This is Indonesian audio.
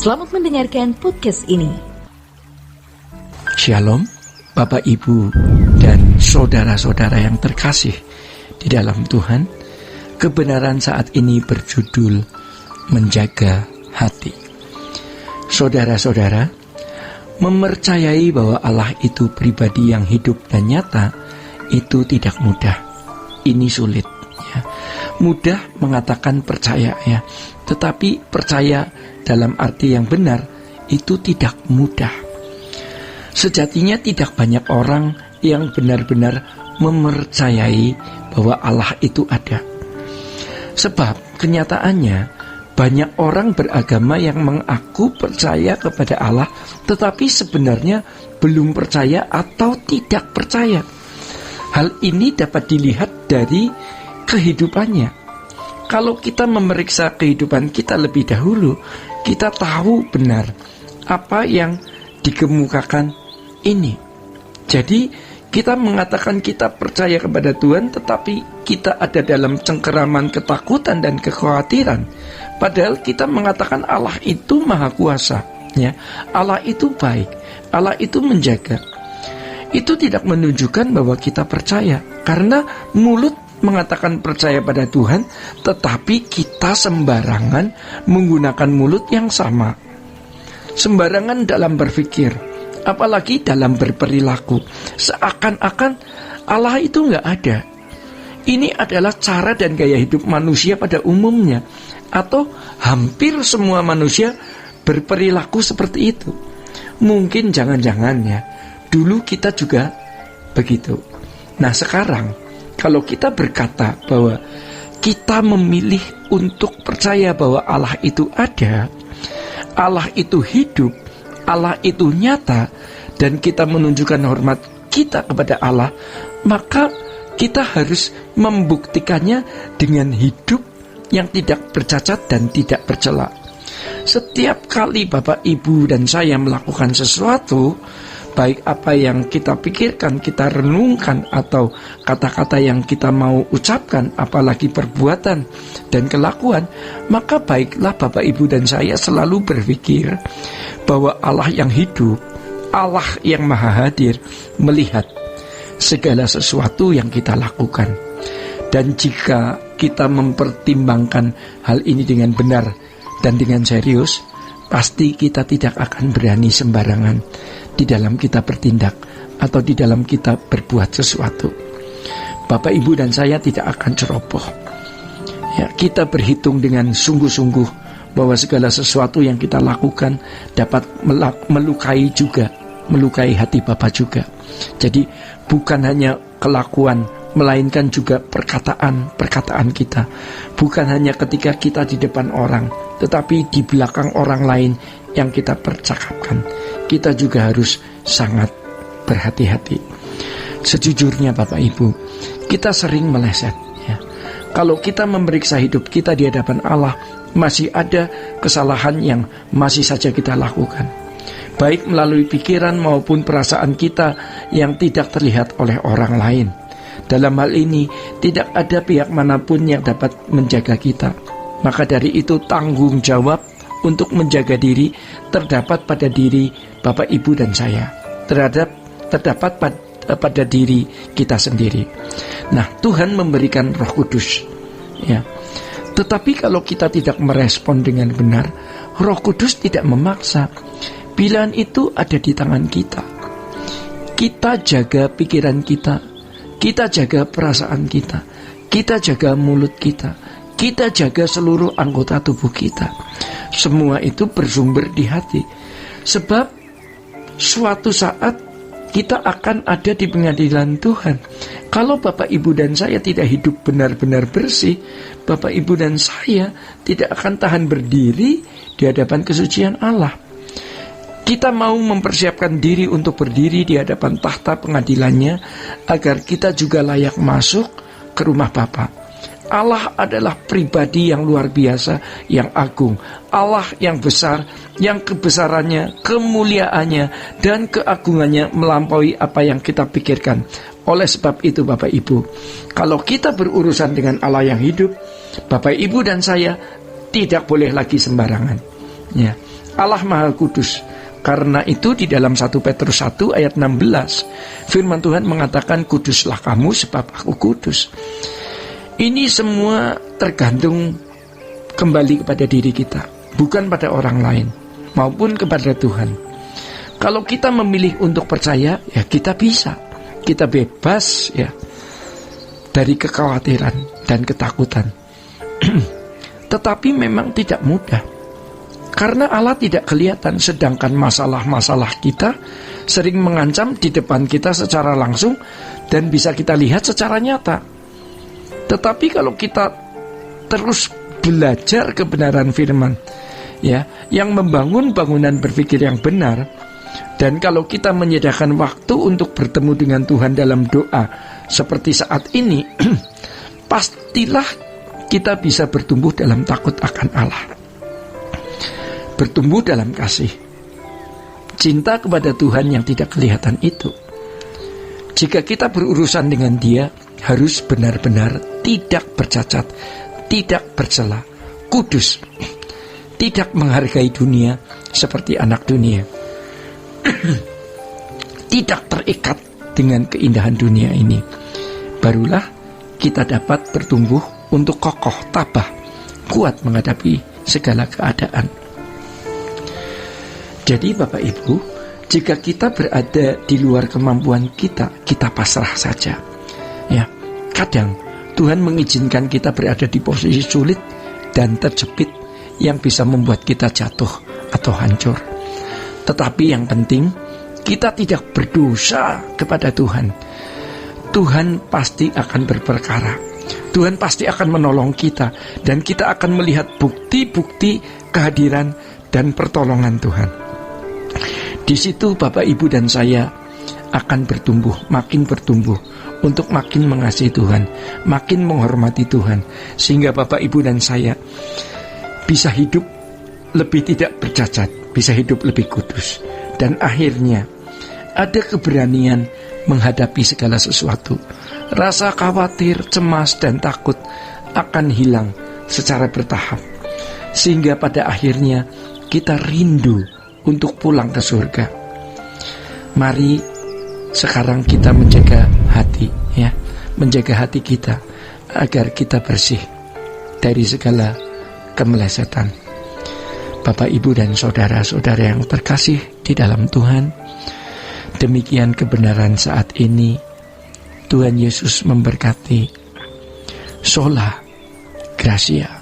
Selamat mendengarkan podcast ini. Shalom, Bapak, Ibu, dan saudara-saudara yang terkasih di dalam Tuhan. Kebenaran saat ini berjudul Menjaga Hati. Saudara-saudara, mempercayai bahwa Allah itu pribadi yang hidup dan nyata itu tidak mudah. Ini sulit, ya. Mudah mengatakan percaya, ya, tetapi percaya dalam arti yang benar itu tidak mudah. Sejatinya tidak banyak orang yang benar-benar mempercayai bahwa Allah itu ada. Sebab kenyataannya banyak orang beragama yang mengaku percaya kepada Allah, tetapi sebenarnya belum percaya atau tidak percaya. Hal ini dapat dilihat dari kehidupannya. Kalau kita memeriksa kehidupan kita lebih dahulu, kita tahu benar apa yang dikemukakan ini. Jadi kita mengatakan kita percaya kepada Tuhan, tetapi kita ada dalam cengkeraman ketakutan dan kekhawatiran. Padahal kita mengatakan Allah itu maha kuasa, ya. Allah itu baik, Allah itu menjaga. Itu tidak menunjukkan bahwa kita percaya, karena mulut mengatakan percaya pada Tuhan, tetapi kita sembarangan menggunakan mulut yang sama. Sembarangan dalam berpikir, apalagi dalam berperilaku, seakan-akan Allah itu nggak ada. Ini adalah cara dan gaya hidup manusia pada umumnya, atau hampir semua manusia berperilaku seperti itu. Mungkin jangan-jangan, ya, dulu kita juga begitu. Nah, sekarang kalau kita berkata bahwa kita memilih untuk percaya bahwa Allah itu ada, Allah itu hidup, Allah itu nyata, dan kita menunjukkan hormat kita kepada Allah, maka kita harus membuktikannya dengan hidup yang tidak bercacat dan tidak bercela. Setiap kali Bapak, Ibu, dan saya melakukan sesuatu, baik apa yang kita pikirkan, kita renungkan, atau kata-kata yang kita mau ucapkan, apalagi perbuatan dan kelakuan, maka baiklah Bapak, Ibu, dan saya selalu berpikir bahwa Allah yang hidup, Allah yang maha hadir, melihat segala sesuatu yang kita lakukan. Dan jika kita mempertimbangkan hal ini dengan benar dan dengan serius, pasti kita tidak akan berani sembarangan di dalam kita bertindak atau di dalam kita berbuat sesuatu. Bapak, Ibu, dan saya tidak akan ceroboh, ya, kita berhitung dengan sungguh-sungguh bahwa segala sesuatu yang kita lakukan dapat melukai hati Bapak juga. Jadi bukan hanya kelakuan, melainkan juga perkataan kita. Bukan hanya ketika kita di depan orang, tetapi di belakang orang lain yang kita percakapkan. Kita juga harus sangat berhati-hati. Sejujurnya Bapak, Ibu, kita sering meleset, ya. Kalau kita memeriksa hidup kita di hadapan Allah, masih ada kesalahan yang masih saja kita lakukan, baik melalui pikiran maupun perasaan kita yang tidak terlihat oleh orang lain. Dalam hal ini tidak ada pihak manapun yang dapat menjaga kita. Maka dari itu tanggung jawab untuk menjaga diri terdapat pada diri Bapak, Ibu, dan saya. Terdapat pada diri kita sendiri. Nah, Tuhan memberikan Roh Kudus, ya. Tetapi kalau kita tidak merespon dengan benar, Roh Kudus tidak memaksa. Pilihan itu ada di tangan kita. Kita jaga pikiran kita, kita jaga perasaan kita, kita jaga mulut kita, kita jaga seluruh anggota tubuh kita. Semua itu bersumber di hati. Sebab suatu saat kita akan ada di pengadilan Tuhan. Kalau Bapak, Ibu, dan saya tidak hidup benar-benar bersih, Bapak, Ibu, dan saya tidak akan tahan berdiri di hadapan kesucian Allah. Kita mau mempersiapkan diri untuk berdiri di hadapan tahta pengadilannya, agar kita juga layak masuk ke rumah Bapa. Allah adalah pribadi yang luar biasa, yang agung. Allah yang besar, yang kebesarannya, kemuliaannya, dan keagungannya melampaui apa yang kita pikirkan. Oleh sebab itu Bapak Ibu, kalau kita berurusan dengan Allah yang hidup, Bapak Ibu dan saya tidak boleh lagi sembarangan, ya. Allah Maha Kudus. Karena itu di dalam 1 Petrus 1 ayat 16 firman Tuhan mengatakan, kuduslah kamu sebab aku kudus. Ini semua tergantung kembali kepada diri kita, bukan pada orang lain maupun kepada Tuhan. Kalau kita memilih untuk percaya, ya kita bisa, kita bebas ya dari kekhawatiran dan ketakutan. Tetapi memang tidak mudah, karena Allah tidak kelihatan, sedangkan masalah-masalah kita sering mengancam di depan kita secara langsung dan bisa kita lihat secara nyata. Tetapi kalau kita terus belajar kebenaran firman, ya, yang membangun bangunan berpikir yang benar, dan kalau kita menyediakan waktu untuk bertemu dengan Tuhan dalam doa seperti saat ini, pastilah kita bisa bertumbuh dalam takut akan Allah, bertumbuh dalam kasih, cinta kepada Tuhan yang tidak kelihatan itu. Jika kita berurusan dengan Dia, harus benar-benar tidak bercacat, tidak bercela, kudus, tidak menghargai dunia seperti anak dunia, tidak terikat dengan keindahan dunia ini. Barulah kita dapat bertumbuh untuk kokoh, tabah, kuat menghadapi segala keadaan. Jadi Bapak Ibu, jika kita berada di luar kemampuan kita, kita pasrah saja. Ya, kadang Tuhan mengizinkan kita berada di posisi sulit dan terjepit yang bisa membuat kita jatuh atau hancur. Tetapi yang penting, kita tidak berdosa kepada Tuhan. Tuhan pasti akan berperkara. Tuhan pasti akan menolong kita, dan kita akan melihat bukti-bukti kehadiran dan pertolongan Tuhan. Di situ Bapak Ibu dan saya akan bertumbuh, makin bertumbuh, untuk makin mengasihi Tuhan, makin menghormati Tuhan, sehingga Bapak Ibu dan saya bisa hidup lebih tidak bercacat, bisa hidup lebih kudus, dan akhirnya ada keberanian menghadapi segala sesuatu. Rasa khawatir, cemas, dan takut akan hilang secara bertahap, sehingga pada akhirnya kita rindu untuk pulang ke surga. Mari sekarang kita menjaga hati, ya, menjaga hati kita agar kita bersih dari segala kemelesetan. Bapak, Ibu, dan saudara-saudara yang terkasih di dalam Tuhan, demikian kebenaran saat ini. Tuhan Yesus memberkati. Sola Gracia.